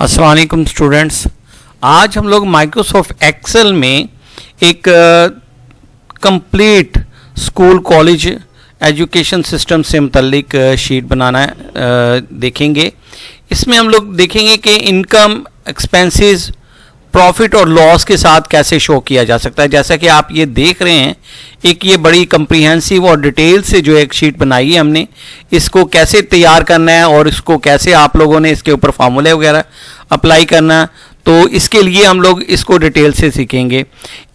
अस्सलाम वालेकुम स्टूडेंट्स। आज हम लोग माइक्रोसॉफ्ट एक्सेल में एक complete school college education system से मुतल्लिक शीट बनाना देखेंगे। इसमें हम लोग देखेंगे कि इनकम, एक्सपेंसेस, प्रॉफिट और लॉस के साथ कैसे शो किया जा सकता है। जैसा कि आप ये देख रहे हैं, एक ये बड़ी कंप्रीहेंसिव और डिटेल से जो एक शीट बनाई है हमने, इसको कैसे तैयार करना है और इसको कैसे आप लोगों ने इसके ऊपर फार्मूले वगैरह अप्लाई करना है, तो इसके लिए हम लोग इसको डिटेल से सीखेंगे।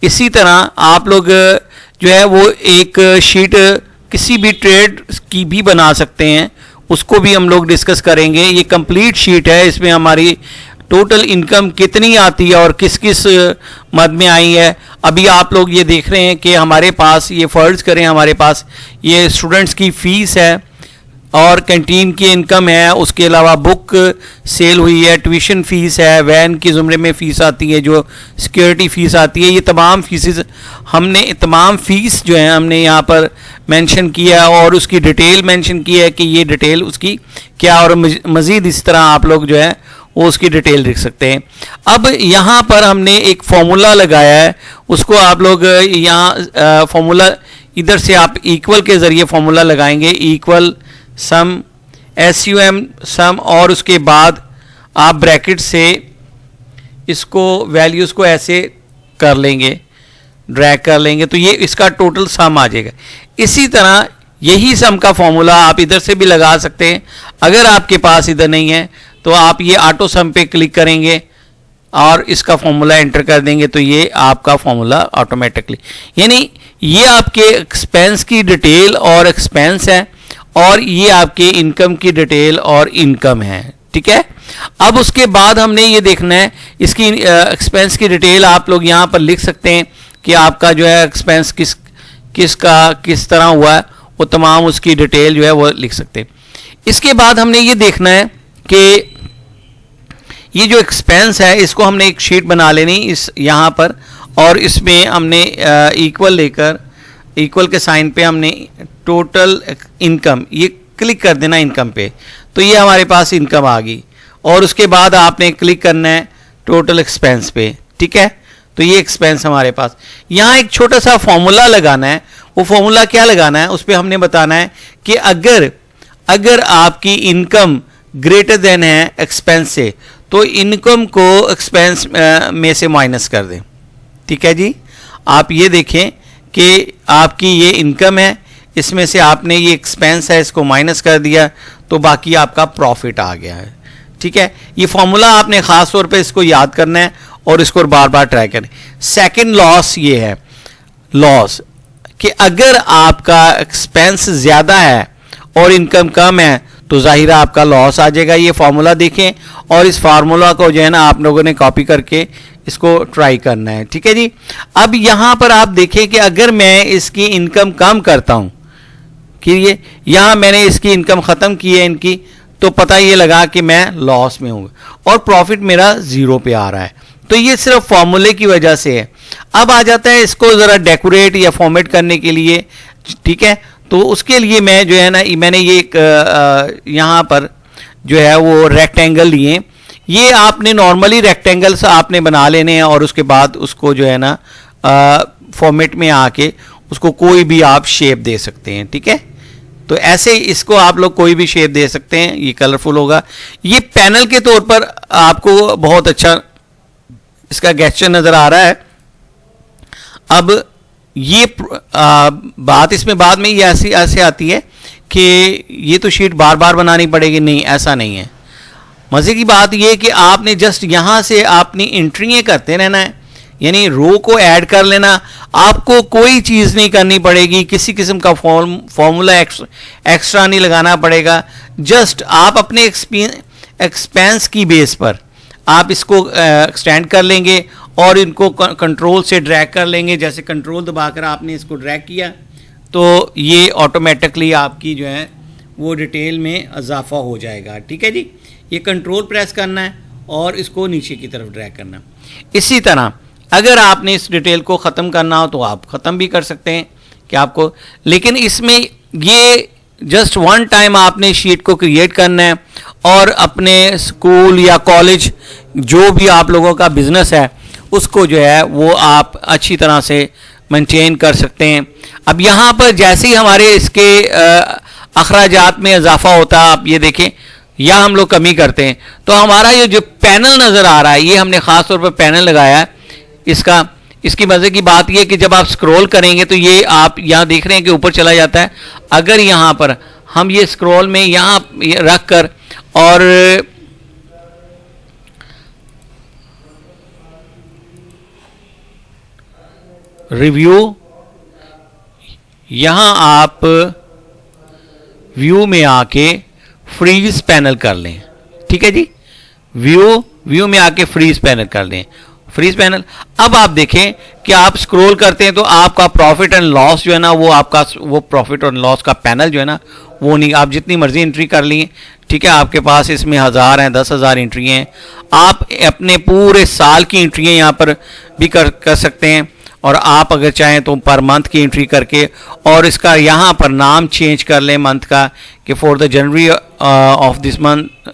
इसी तरह आप लोग जो है वो एक शीट किसी भी ट्रेड की भी बना सकते हैं, उसको भी हम लोग डिस्कस करेंगे। ये कंप्लीट शीट है, इसमें हमारी टोटल इनकम कितनी आती है और किस किस मद में आई है। अभी आप लोग ये देख रहे हैं कि हमारे पास, ये फर्ज करें हमारे पास ये स्टूडेंट्स की फ़ीस है और कैंटीन की इनकम है, उसके अलावा बुक सेल हुई है, ट्यूशन फ़ीस है, वैन की ज़ुमरे में फ़ीस आती है, जो सिक्योरिटी फ़ीस आती है, ये तमाम फ़ीसेस हमने, तमाम फ़ीस जो है हमने यहाँ पर मेंशन किया है और उसकी डिटेल मेंशन की है कि ये डिटेल उसकी क्या, और मज़ीद इस तरह आप लोग जो है वो उसकी डिटेल लिख सकते हैं। अब यहाँ पर हमने एक फॉर्मूला लगाया है, उसको आप लोग यहाँ फॉर्मूला इधर से आप इक्वल के ज़रिए फॉर्मूला लगाएंगे, इक्वल सम SUM सम, और उसके बाद आप ब्रैकेट से इसको वैल्यूज़ को ऐसे कर लेंगे, ड्रैग कर लेंगे, तो ये इसका टोटल सम आ जाएगा। इसी तरह यही सम का फॉर्मूला आप इधर से भी लगा सकते हैं। अगर आपके पास इधर नहीं है तो आप ये ऑटो सम पे क्लिक करेंगे और इसका फॉर्मूला एंटर कर देंगे, तो ये आपका फॉर्मूला ऑटोमेटिकली, यानी ये आपके एक्सपेंस की डिटेल और एक्सपेंस है और ये आपके इनकम की डिटेल और इनकम है। ठीक है, अब उसके बाद हमने ये देखना है इसकी एक्सपेंस की डिटेल आप लोग यहाँ पर लिख सकते हैं कि आपका जो है एक्सपेंस किस तरह हुआ है, वो तमाम उसकी डिटेल जो है वो लिख सकते हैं। इसके बाद हमने ये देखना है कि ये जो एक्सपेंस है इसको हमने एक शीट बना लेनी इस यहाँ पर, और इसमें हमने इक्वल लेकर, इक्वल के साइन पे हमने टोटल इनकम ये क्लिक कर देना इनकम पे, तो ये हमारे पास इनकम आ गई। और उसके बाद आपने क्लिक करना है टोटल एक्सपेंस पे। ठीक है, तो ये एक्सपेंस हमारे पास, यहाँ एक छोटा सा फॉर्मूला लगाना है। वो फॉर्मूला क्या लगाना है, उस पर हमने बताना है कि अगर आपकी इनकम ग्रेटर देन है एक्सपेंस से, तो इनकम को एक्सपेंस में से माइनस कर दें। ठीक है जी, आप ये देखें कि आपकी ये इनकम है, इसमें से आपने ये एक्सपेंस है इसको माइनस कर दिया, तो बाकी आपका प्रॉफिट आ गया है। ठीक है, ये फॉर्मूला आपने ख़ास तौर पे इसको याद करना है और इसको बार बार ट्राई करें। सेकंड लॉस ये है, लॉस कि अगर आपका एक्सपेंस ज़्यादा है और इनकम कम है तो जाहिर है आपका लॉस आ जाएगा। ये फार्मूला देखें और इस फार्मूला को जो है ना आप लोगों ने कॉपी करके इसको ट्राई करना है। ठीक है जी, अब यहाँ पर आप देखें कि अगर मैं इसकी इनकम कम करता हूँ कि ये यहाँ मैंने इसकी इनकम ख़त्म की है इनकी, तो पता ये लगा कि मैं लॉस में हूँ और प्रॉफिट मेरा ज़ीरो पे आ रहा है, तो ये सिर्फ फार्मूले की वजह से है। अब आ जाता है इसको ज़रा डेकोरेट या फॉर्मेट करने के लिए। ठीक है, तो उसके लिए मैं जो है ना, मैंने ये यहाँ पर जो है वो रेक्टेंगल लिए, ये आपने नॉर्मली रेक्टेंगल्स आपने बना लेने हैं और उसके बाद उसको जो है ना फॉर्मेट में आके उसको कोई भी आप शेप दे सकते हैं। ठीक है, तो ऐसे इसको आप लोग कोई भी शेप दे सकते हैं, ये कलरफुल होगा। ये पैनल के तौर पर आपको बहुत अच्छा इसका गेस्चर नज़र आ रहा है। अब ये बात इसमें बाद में ये ऐसे आती है कि ये तो शीट बार बार बनानी पड़ेगी, नहीं, ऐसा नहीं है। मज़े की बात ये कि आपने जस्ट यहाँ से अपनी एंट्रियाँ करते रहना है, यानी रो को ऐड कर लेना, आपको कोई चीज़ नहीं करनी पड़ेगी, किसी किस्म का फॉर्मूला एक्स्ट्रा नहीं लगाना पड़ेगा। जस्ट आप अपने एक्सपेंस की बेस पर आप इसको एक्सटेंड कर लेंगे और इनको कंट्रोल से ड्रैग कर लेंगे। जैसे कंट्रोल दबाकर आपने इसको ड्रैग किया तो ये ऑटोमेटिकली आपकी जो है वो डिटेल में इजाफा हो जाएगा। ठीक है जी, ये कंट्रोल प्रेस करना है और इसको नीचे की तरफ ड्रैग करना। इसी तरह अगर आपने इस डिटेल को ख़त्म करना हो तो आप ख़त्म भी कर सकते हैं कि आपको, लेकिन इसमें ये जस्ट वन टाइम आपने शीट को क्रिएट करना है और अपने स्कूल या कॉलेज जो भी आप लोगों का बिजनेस है उसको जो है वो आप अच्छी तरह से मेंटेन कर सकते हैं। अब यहाँ पर जैसे ही हमारे इसके अखराजात में इजाफा होता है, आप ये देखें, या हम लोग कमी करते हैं, तो हमारा ये जो पैनल नज़र आ रहा है, ये हमने ख़ास तौर पर पैनल लगाया है इसका। इसकी मज़े की बात यह है कि जब आप स्क्रॉल करेंगे तो ये आप यहाँ देख रहे हैं कि ऊपर चला जाता है। अगर यहाँ पर हम ये स्क्रॉल में यहाँ रख कर और रिव्यू, यहाँ आप व्यू में आके फ्रीज पैनल कर लें, ठीक है जी, व्यू में आके फ्रीज पैनल कर लें, फ्रीज पैनल। अब आप देखें कि आप स्क्रॉल करते हैं तो आपका प्रॉफिट एंड लॉस जो है ना, वो आपका वो प्रॉफिट और लॉस का पैनल जो है ना, वो नहीं, आप जितनी मर्जी एंट्री कर ली, ठीक है, आपके पास इसमें 1000 हैं, 10,000 एंट्री हैं, आप अपने पूरे साल की एंट्रियाँ यहाँ पर भी कर सकते हैं। और आप अगर चाहें तो पर मंथ की एंट्री करके और इसका यहाँ पर नाम चेंज कर लें मंथ का, कि for the January of this month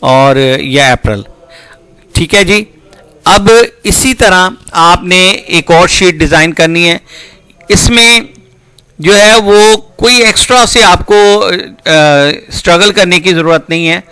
और या अप्रैल, ठीक है जी। अब इसी तरह आपने एक और शीट डिज़ाइन करनी है। इसमें जो है वो कोई एक्स्ट्रा से आपको स्ट्रगल करने की ज़रूरत नहीं है,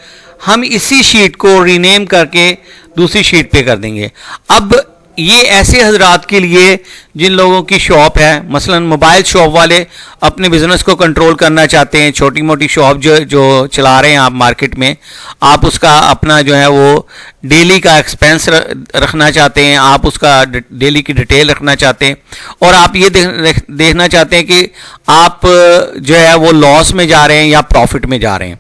हम इसी शीट को रीनेम करके दूसरी शीट पे कर देंगे। अब ये ऐसे हजरात के लिए जिन लोगों की शॉप है, मसलन मोबाइल शॉप वाले अपने बिजनेस को कंट्रोल करना चाहते हैं, छोटी मोटी शॉप जो चला रहे हैं आप मार्केट में, आप उसका अपना जो है वो डेली का एक्सपेंस रखना चाहते हैं, आप उसका डेली की डिटेल रखना चाहते हैं, और आप ये देखना चाहते हैं कि आप जो है वो लॉस में जा रहे हैं या प्रॉफिट में जा रहे हैं।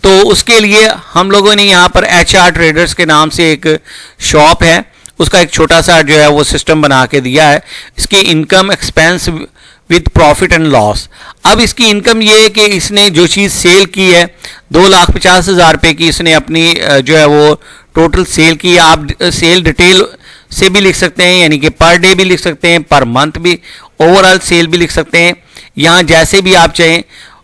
तो उसके लिए हम लोगों ने यहाँ पर HR ट्रेडर्स के नाम से एक शॉप है, उसका एक छोटा सा जो है वो सिस्टम बना के दिया है। इसकी income expense with profit and loss. अब इसकी इनकम ये है कि इसने जो चीज़ सेल की है 2,50,000 रुपये की, इसने अपनी जो है वो टोटल सेल की। आप सेल डिटेल से भी लिख सकते हैं, यानी कि पर डे भी लिख सकते हैं, पर मंथ भी, ओवरऑल सेल भी लिख सकते हैं, यहाँ जैसे भी आप चाहें।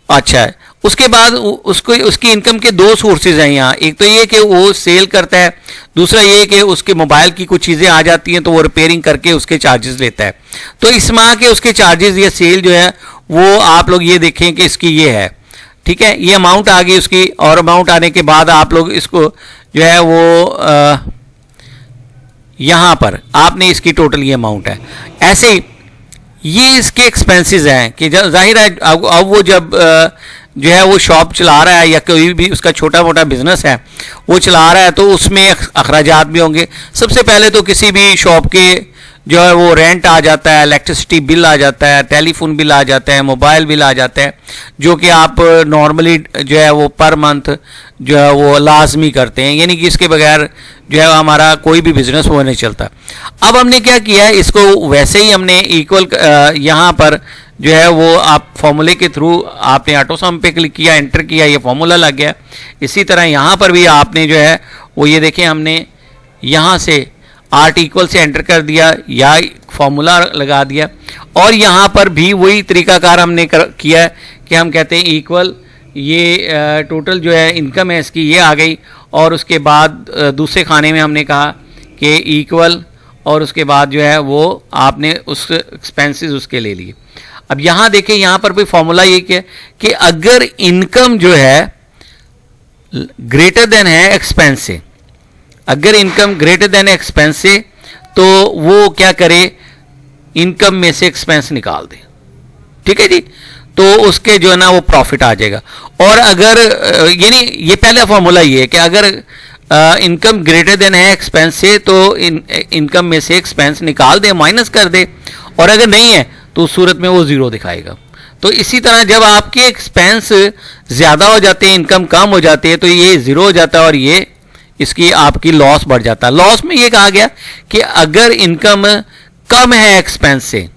अच्छा है, उसके बाद उसको उसकी इनकम के दो सोर्सेज हैं यहाँ। एक तो ये कि वो सेल करता है, दूसरा ये कि उसके मोबाइल की कुछ चीज़ें आ जाती हैं तो वो रिपेयरिंग करके उसके चार्जेस लेता है। तो इस माह के उसके चार्जेस या सेल जो है वो आप लोग ये देखें कि इसकी ये है, ठीक है, ये अमाउंट आ गई उसकी। और अमाउंट आने के बाद आप लोग इसको जो है वो यहाँ पर आपने इसकी टोटल ये अमाउंट है। ऐसे ही ये इसके एक्सपेंसेस हैं कि जाहिर है अब वो जब जो है वो शॉप चला रहा है या कोई भी उसका छोटा मोटा बिजनेस है वो चला रहा है तो उसमें अखराजात भी होंगे। सबसे पहले तो किसी भी शॉप के जो है वो रेंट आ जाता है, इलेक्ट्रिसिटी बिल आ जाता है, टेलीफोन बिल आ जाता है, मोबाइल बिल आ जाता है, जो कि आप नॉर्मली जो है वो पर मंथ जो है वो लाजमी करते हैं, यानी कि इसके बगैर जो है हमारा कोई भी बिजनेस वो नहीं चलता। अब हमने क्या किया है, इसको वैसे ही हमने इक्वल यहाँ पर जो है वो आप फॉर्मूले के थ्रू आपने ऑटो सम पे क्लिक किया, एंटर किया, ये फॉर्मूला लग गया। इसी तरह यहाँ पर भी आपने जो है वो ये देखें, हमने यहाँ से आर्ट इक्वल से एंटर कर दिया या फॉर्मूला लगा दिया, और यहाँ पर भी वही तरीकाकार हमने किया है कि हम कहते हैं इक्वल, ये टोटल जो है इनकम है इसकी ये आ गई, और उसके बाद दूसरे खाने में हमने कहा कि इक्वल, और उसके बाद जो है वो आपने उस एक्सपेंसेस उसके ले लिए। अब यहाँ देखें, यहाँ पर भी फॉर्मूला ये क्या कि अगर इनकम जो है ग्रेटर देन है एक्सपेंस से, अगर इनकम ग्रेटर देन एक्सपेंस से, तो वो क्या करे, इनकम में से एक्सपेंस निकाल दे, ठीक है जी, तो उसके जो है ना वो प्रॉफिट आ जाएगा। और अगर यानी ये पहला फॉर्मूला ये है कि अगर इनकम ग्रेटर देन है एक्सपेंस से तो इनकम में से एक्सपेंस निकाल दे, माइनस कर दे, और अगर नहीं है तो उस सूरत में वो ज़ीरो दिखाएगा। तो इसी तरह जब आपके एक्सपेंस ज़्यादा हो जाते हैं, इनकम कम हो जाती है, तो ये ज़ीरो हो जाता है और ये इसकी आपकी लॉस बढ़ जाता है। लॉस में ये कहा गया कि अगर इनकम कम है एक्सपेंस से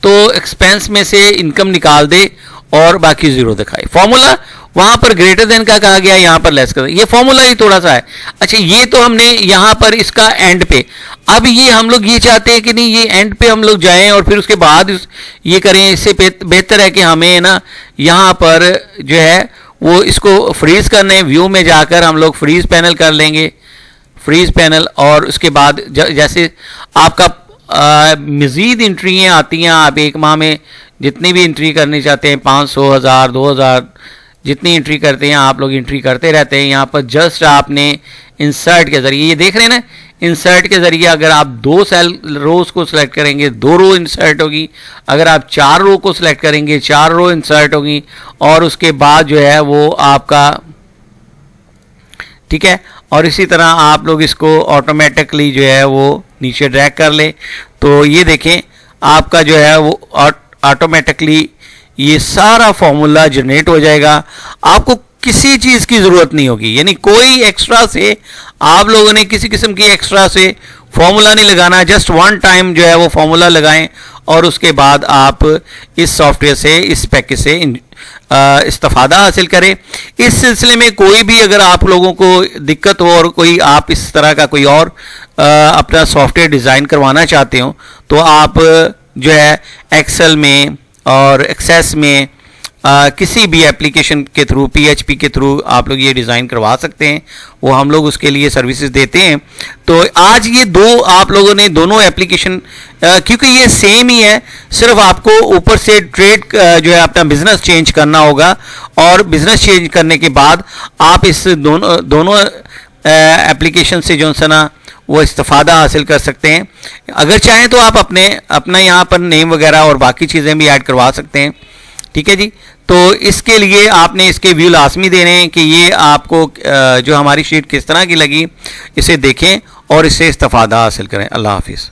तो एक्सपेंस में से इनकम निकाल दे और बाकी ज़ीरो दिखाए। फॉर्मूला वहाँ पर ग्रेटर देन का कहा गया, यहाँ पर लेस कर, ये फॉर्मूला ही थोड़ा सा है। अच्छा, ये तो हमने यहाँ पर इसका एंड पे, अब ये हम लोग ये चाहते हैं कि नहीं ये एंड पे हम लोग जाएं और फिर उसके बाद ये करें। इससे बेहतर है कि हमें ना यहाँ पर जो है वो इसको फ्रीज़ करने, व्यू में जाकर हम लोग फ्रीज़ पैनल कर लेंगे, फ्रीज़ पैनल। और उसके बाद जैसे आपका मज़ीद एंट्रियाँ आती हैं, आप एक माह में जितनी भी एंट्री करनी चाहते हैं, 500, 1000, 2000 जितनी एंट्री करते हैं आप लोग एंट्री करते रहते हैं। यहाँ पर जस्ट आपने इंसर्ट के ज़रिए, ये देख रहे हैं ना, इंसर्ट के ज़रिए अगर आप 2 सेल रोज़ को सिलेक्ट करेंगे 2 रो इंसर्ट होगी, अगर आप 4 रो को सिलेक्ट करेंगे 4 रो इंसर्ट होगी, और उसके बाद जो है वो आपका, ठीक है। और इसी तरह आप लोग इसको ऑटोमेटिकली जो है वो नीचे ड्रैग कर ले, तो ये देखें आपका जो है वो ऑटोमेटिकली ये सारा फॉर्मूला जनरेट हो जाएगा। आपको किसी चीज़ की ज़रूरत नहीं होगी, यानी कोई एक्स्ट्रा से आप लोगों ने किसी किस्म की एक्स्ट्रा से फॉर्मूला नहीं लगाना। जस्ट वन टाइम जो है वो फॉर्मूला लगाएं और उसके बाद आप इस सॉफ्टवेयर से, इस पैकेज से इस्तेफादा हासिल करें। इस सिलसिले में कोई भी अगर आप लोगों को दिक्कत हो और कोई आप इस तरह का कोई और अपना सॉफ्टवेयर डिज़ाइन करवाना चाहते हो, तो आप जो है एक्सेल में और एक्सेस में किसी भी एप्लीकेशन के थ्रू, PHP के थ्रू आप लोग ये डिज़ाइन करवा सकते हैं। वो हम लोग उसके लिए सर्विसेज देते हैं। तो आज ये दो आप लोगों ने दोनों एप्लीकेशन, क्योंकि ये सेम ही है, सिर्फ आपको ऊपर से ट्रेड जो है अपना बिजनेस चेंज करना होगा, और बिजनेस चेंज करने के बाद आप इस दोनों एप्लीकेशन से जो है ना वो इस्तेफादा हासिल कर सकते हैं। अगर चाहें तो आप अपना यहाँ पर नेम वगैरह और बाकी चीज़ें भी ऐड करवा सकते हैं, ठीक है जी। तो इसके लिए आपने इसके व्यू लाजमी देने हैं कि ये आपको जो हमारी शीट किस तरह की लगी, इसे देखें और इससे इस्तेफादा हासिल करें। अल्लाह हाफिज़।